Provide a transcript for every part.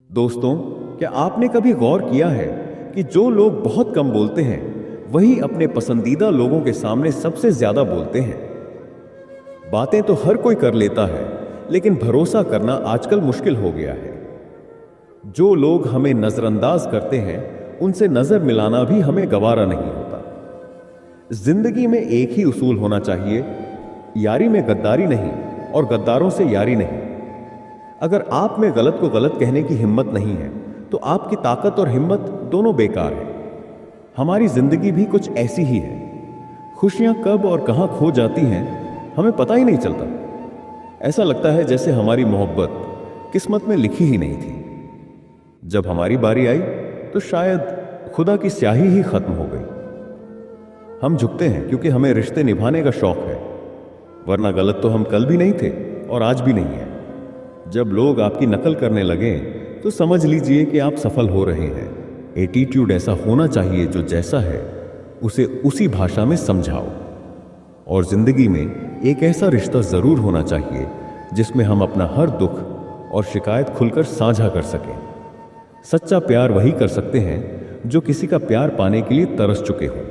दोस्तों, क्या आपने कभी गौर किया है कि जो लोग बहुत कम बोलते हैं वही अपने पसंदीदा लोगों के सामने सबसे ज्यादा बोलते हैं। बातें तो हर कोई कर लेता है, लेकिन भरोसा करना आजकल मुश्किल हो गया है। जो लोग हमें नजरअंदाज करते हैं उनसे नजर मिलाना भी हमें गवारा नहीं होता। जिंदगी में एक ही उसूल होना चाहिए, यारी में गद्दारी नहीं और गद्दारों से यारी नहीं। अगर आप में गलत को गलत कहने की हिम्मत नहीं है तो आपकी ताकत और हिम्मत दोनों बेकार है। हमारी जिंदगी भी कुछ ऐसी ही है। खुशियां कब और कहां खो जाती हैं हमें पता ही नहीं चलता। ऐसा लगता है जैसे हमारी मोहब्बत किस्मत में लिखी ही नहीं थी। जब हमारी बारी आई तो शायद खुदा की स्याही ही खत्म हो गई। हम झुकते हैं क्योंकि हमें रिश्ते निभाने का शौक है, वरना गलत तो हम कल भी नहीं थे और आज भी नहीं है। जब लोग आपकी नकल करने लगे तो समझ लीजिए कि आप सफल हो रहे हैं। एटीट्यूड ऐसा होना चाहिए जो जैसा है उसे उसी भाषा में समझाओ। और जिंदगी में एक ऐसा रिश्ता जरूर होना चाहिए जिसमें हम अपना हर दुख और शिकायत खुलकर साझा कर सकें। सच्चा प्यार वही कर सकते हैं जो किसी का प्यार पाने के लिए तरस चुके हों।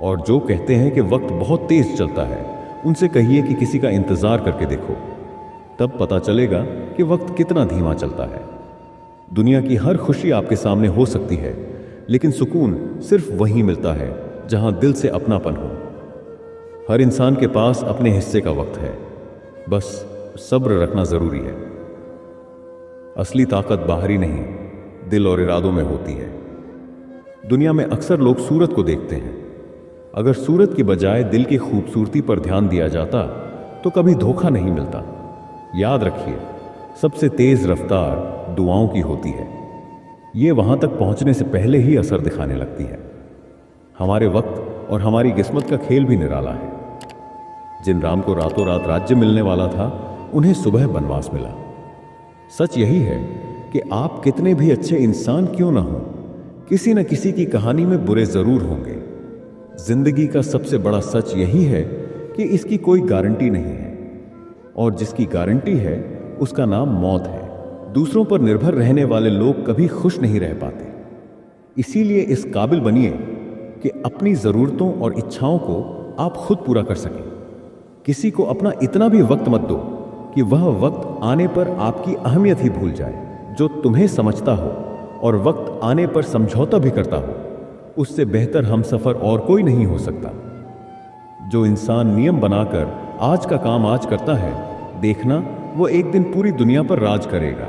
और जो कहते हैं कि वक्त बहुत तेज चलता है, उनसे कहिए कि किसी का इंतजार करके देखो, तब पता चलेगा कि वक्त कितना धीमा चलता है। दुनिया की हर खुशी आपके सामने हो सकती है, लेकिन सुकून सिर्फ वहीं मिलता है जहां दिल से अपनापन हो। हर इंसान के पास अपने हिस्से का वक्त है, बस सब्र रखना जरूरी है। असली ताकत बाहरी नहीं, दिल और इरादों में होती है। दुनिया में अक्सर लोग सूरत को देखते हैं। अगर सूरत की बजाय दिल की खूबसूरती पर ध्यान दिया जाता तो कभी धोखा नहीं मिलता। याद रखिए, सबसे तेज रफ्तार दुआओं की होती है। ये वहां तक पहुंचने से पहले ही असर दिखाने लगती है। हमारे वक्त और हमारी किस्मत का खेल भी निराला है। जिन राम को रातों रात राज्य मिलने वाला था, उन्हें सुबह वनवास मिला। सच यही है कि आप कितने भी अच्छे इंसान क्यों ना हो, किसी न किसी की कहानी में बुरे जरूर होंगे। जिंदगी का सबसे बड़ा सच यही है कि इसकी कोई गारंटी नहीं है, और जिसकी गारंटी है उसका नाम मौत है। दूसरों पर निर्भर रहने वाले लोग कभी खुश नहीं रह पाते। इसीलिए इस काबिल बनिए कि अपनी जरूरतों और इच्छाओं को आप खुद पूरा कर सकें। किसी को अपना इतना भी वक्त मत दो कि वह वक्त आने पर आपकी अहमियत ही भूल जाए। जो तुम्हें समझता हो और वक्त आने पर समझौता भी करता हो, उससे बेहतर हमसफर और कोई नहीं हो सकता। जो इंसान नियम बनाकर आज का काम आज करता है, देखना वो एक दिन पूरी दुनिया पर राज करेगा।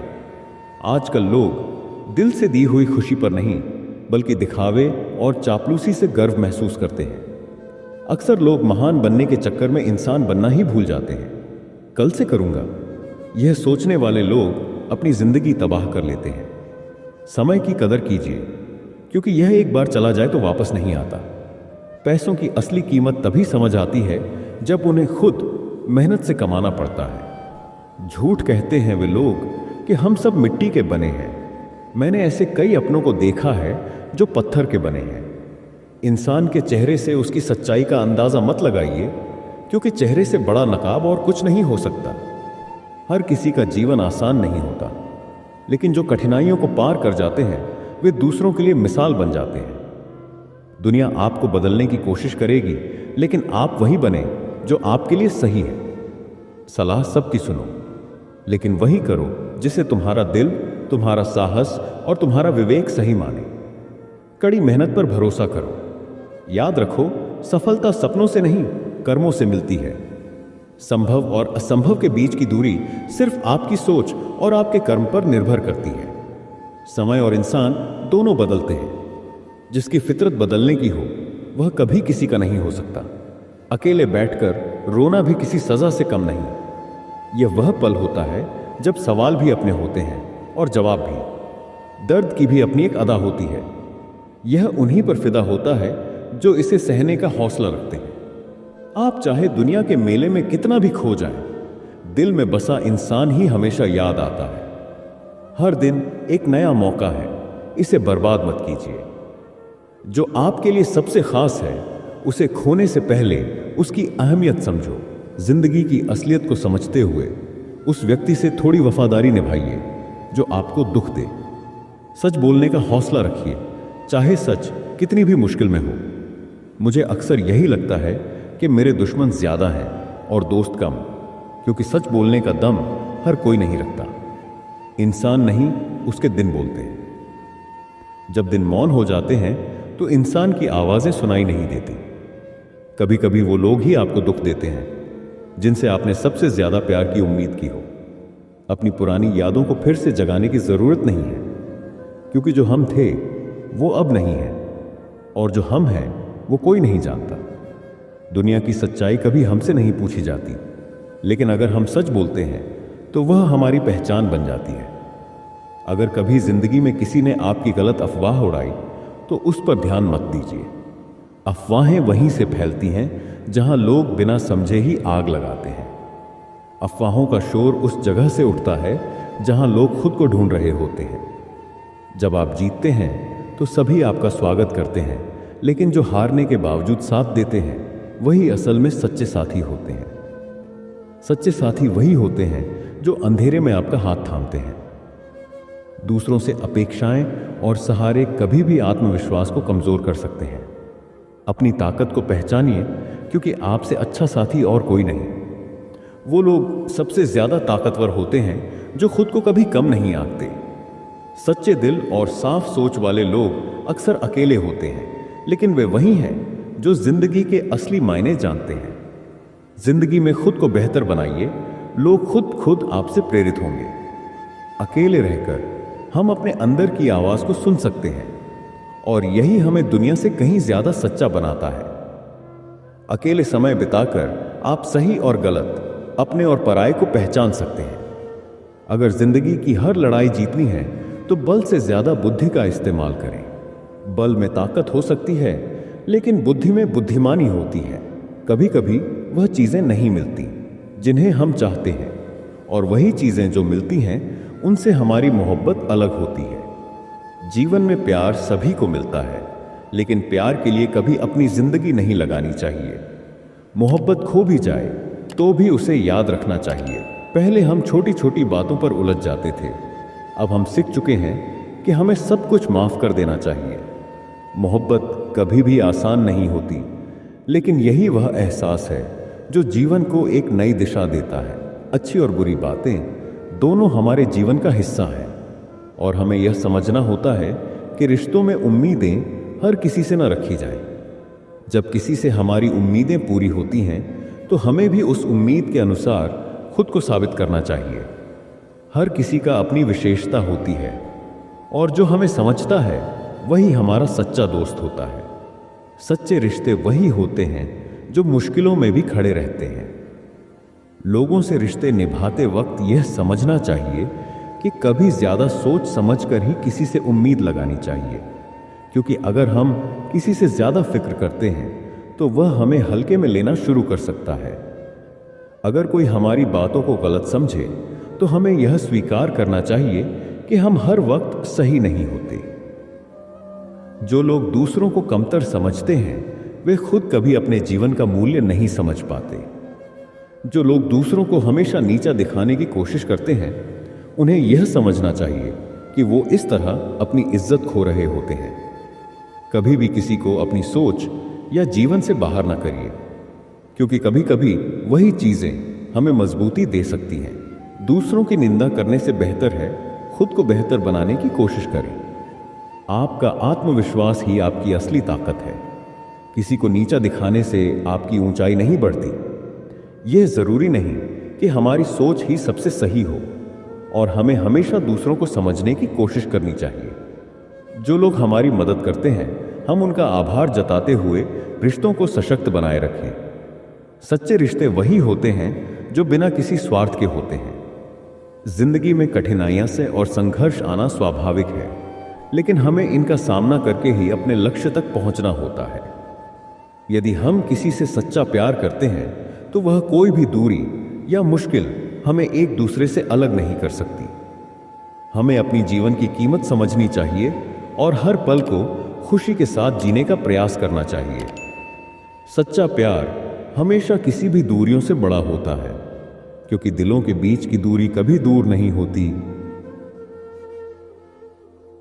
आजकल लोग दिल से दी हुई खुशी पर नहीं, बल्कि दिखावे और चापलूसी से गर्व महसूस करते हैं। अक्सर लोग महान बनने के चक्कर में इंसान बनना ही भूल जाते हैं। कल से करूंगा, यह सोचने वाले लोग अपनी जिंदगी तबाह कर लेते हैं। समय की कदर कीजिए, क्योंकि यह एक बार चला जाए तो वापस नहीं आता। पैसों की असली कीमत तभी समझ आती है जब उन्हें खुद मेहनत से कमाना पड़ता है। झूठ कहते हैं वे लोग कि हम सब मिट्टी के बने हैं। मैंने ऐसे कई अपनों को देखा है जो पत्थर के बने हैं। इंसान के चेहरे से उसकी सच्चाई का अंदाजा मत लगाइए, क्योंकि चेहरे से बड़ा नकाब और कुछ नहीं हो सकता। हर किसी का जीवन आसान नहीं होता, लेकिन जो कठिनाइयों को पार कर जाते हैं वे दूसरों के लिए मिसाल बन जाते हैं। दुनिया आपको बदलने की कोशिश करेगी, लेकिन आप वही बने जो आपके लिए सही है। सलाह सबकी सुनो, लेकिन वही करो जिसे तुम्हारा दिल, तुम्हारा साहस और तुम्हारा विवेक सही माने। कड़ी मेहनत पर भरोसा करो। याद रखो, सफलता सपनों से नहीं, कर्मों से मिलती है। संभव और असंभव के बीच की दूरी सिर्फ आपकी सोच और आपके कर्म पर निर्भर करती है। समय और इंसान दोनों बदलते हैं। जिसकी फितरत बदलने की हो, वह कभी किसी का नहीं हो सकता। अकेले बैठकर रोना भी किसी सजा से कम नहीं। यह वह पल होता है जब सवाल भी अपने होते हैं और जवाब भी। दर्द की भी अपनी एक अदा होती है। यह उन्हीं पर फिदा होता है जो इसे सहने का हौसला रखते हैं। आप चाहे दुनिया के मेले में कितना भी खो जाएं, दिल में बसा इंसान ही हमेशा याद आता है। हर दिन एक नया मौका है, इसे बर्बाद मत कीजिए। जो आपके लिए सबसे खास है, उसे खोने से पहले उसकी अहमियत समझो। जिंदगी की असलियत को समझते हुए उस व्यक्ति से थोड़ी वफादारी निभाइए जो आपको दुख दे। सच बोलने का हौसला रखिए, चाहे सच कितनी भी मुश्किल में हो। मुझे अक्सर यही लगता है कि मेरे दुश्मन ज्यादा हैं और दोस्त कम, क्योंकि सच बोलने का दम हर कोई नहीं रखता। इंसान नहीं, उसके दिन बोलते हैं। जब दिन मौन हो जाते हैं तो इंसान की आवाजें सुनाई नहीं देती। कभी कभी वो लोग ही आपको दुख देते हैं जिनसे आपने सबसे ज्यादा प्यार की उम्मीद की हो। अपनी पुरानी यादों को फिर से जगाने की जरूरत नहीं है, क्योंकि जो हम थे वो अब नहीं है, और जो हम हैं वो कोई नहीं जानता। दुनिया की सच्चाई कभी हमसे नहीं पूछी जाती, लेकिन अगर हम सच बोलते हैं तो वह हमारी पहचान बन जाती है। अगर कभी जिंदगी में किसी ने आपकी गलत अफवाह उड़ाई तो उस पर ध्यान मत दीजिए। अफवाहें वहीं से फैलती हैं जहां लोग बिना समझे ही आग लगाते हैं। अफवाहों का शोर उस जगह से उठता है जहां लोग खुद को ढूंढ रहे होते हैं। जब आप जीतते हैं तो सभी आपका स्वागत करते हैं, लेकिन जो हारने के बावजूद साथ देते हैं वही असल में सच्चे साथी होते हैं। सच्चे साथी वही होते हैं जो अंधेरे में आपका हाथ थामते हैं। दूसरों से अपेक्षाएं और सहारे कभी भी आत्मविश्वास को कमजोर कर सकते हैं। अपनी ताकत को पहचानिए, क्योंकि आपसे अच्छा साथी और कोई नहीं। वो लोग सबसे ज्यादा ताकतवर होते हैं जो खुद को कभी कम नहीं आंकते। सच्चे दिल और साफ सोच वाले लोग अक्सर अकेले होते हैं, लेकिन वे वही हैं जो जिंदगी के असली मायने जानते हैं। जिंदगी में खुद को बेहतर बनाइए, लोग खुद आपसे प्रेरित होंगे। अकेले रहकर हम अपने अंदर की आवाज को सुन सकते हैं, और यही हमें दुनिया से कहीं ज्यादा सच्चा बनाता है। अकेले समय बिताकर आप सही और गलत, अपने और पराये को पहचान सकते हैं। अगर जिंदगी की हर लड़ाई जीतनी है तो बल से ज्यादा बुद्धि का इस्तेमाल करें। बल में ताकत हो सकती है, लेकिन बुद्धि में बुद्धिमानी होती है। कभी कभी वह चीजें नहीं मिलती जिन्हें हम चाहते हैं, और वही चीजें जो मिलती हैं उनसे हमारी मोहब्बत अलग होती है। जीवन में प्यार सभी को मिलता है, लेकिन प्यार के लिए कभी अपनी जिंदगी नहीं लगानी चाहिए। मोहब्बत खो भी जाए तो भी उसे याद रखना चाहिए। पहले हम छोटी छोटी बातों पर उलझ जाते थे, अब हम सीख चुके हैं कि हमें सब कुछ माफ कर देना चाहिए। मोहब्बत कभी भी आसान नहीं होती, लेकिन यही वह एहसास है जो जीवन को एक नई दिशा देता है। अच्छी और बुरी बातें दोनों हमारे जीवन का हिस्सा है, और हमें यह समझना होता है कि रिश्तों में उम्मीदें हर किसी से न रखी जाए। जब किसी से हमारी उम्मीदें पूरी होती हैं तो हमें भी उस उम्मीद के अनुसार खुद को साबित करना चाहिए। हर किसी का अपनी विशेषता होती है, और जो हमें समझता है वही हमारा सच्चा दोस्त होता है। सच्चे रिश्ते वही होते हैं जो मुश्किलों में भी खड़े रहते हैं। लोगों से रिश्ते निभाते वक्त यह समझना चाहिए कि कभी ज्यादा सोच समझकर ही किसी से उम्मीद लगानी चाहिए, क्योंकि अगर हम किसी से ज्यादा फिक्र करते हैं तो वह हमें हल्के में लेना शुरू कर सकता है। अगर कोई हमारी बातों को गलत समझे तो हमें यह स्वीकार करना चाहिए कि हम हर वक्त सही नहीं होते। जो लोग दूसरों को कमतर समझते हैं वे खुद कभी अपने जीवन का मूल्य नहीं समझ पाते। जो लोग दूसरों को हमेशा नीचा दिखाने की कोशिश करते हैं उन्हें यह समझना चाहिए कि वो इस तरह अपनी इज्जत खो रहे होते हैं। कभी भी किसी को अपनी सोच या जीवन से बाहर ना करिए, क्योंकि कभी कभी वही चीजें हमें मजबूती दे सकती हैं। दूसरों की निंदा करने से बेहतर है खुद को बेहतर बनाने की कोशिश करें। आपका आत्मविश्वास ही आपकी असली ताकत है। किसी को नीचा दिखाने से आपकी ऊंचाई नहीं बढ़ती। यह जरूरी नहीं कि हमारी सोच ही सबसे सही हो, और हमें हमेशा दूसरों को समझने की कोशिश करनी चाहिए। जो लोग हमारी मदद करते हैं हम उनका आभार जताते हुए रिश्तों को सशक्त बनाए रखें। सच्चे रिश्ते वही होते हैं जो बिना किसी स्वार्थ के होते हैं। जिंदगी में कठिनाइयां से और संघर्ष आना स्वाभाविक है, लेकिन हमें इनका सामना करके ही अपने लक्ष्य तक पहुंचना होता है। यदि हम किसी से सच्चा प्यार करते हैं तो वह कोई भी दूरी या मुश्किल हमें एक दूसरे से अलग नहीं कर सकती। हमें अपनी जीवन की कीमत समझनी चाहिए और हर पल को खुशी के साथ जीने का प्रयास करना चाहिए। सच्चा प्यार हमेशा किसी भी दूरियों से बड़ा होता है, क्योंकि दिलों के बीच की दूरी कभी दूर नहीं होती,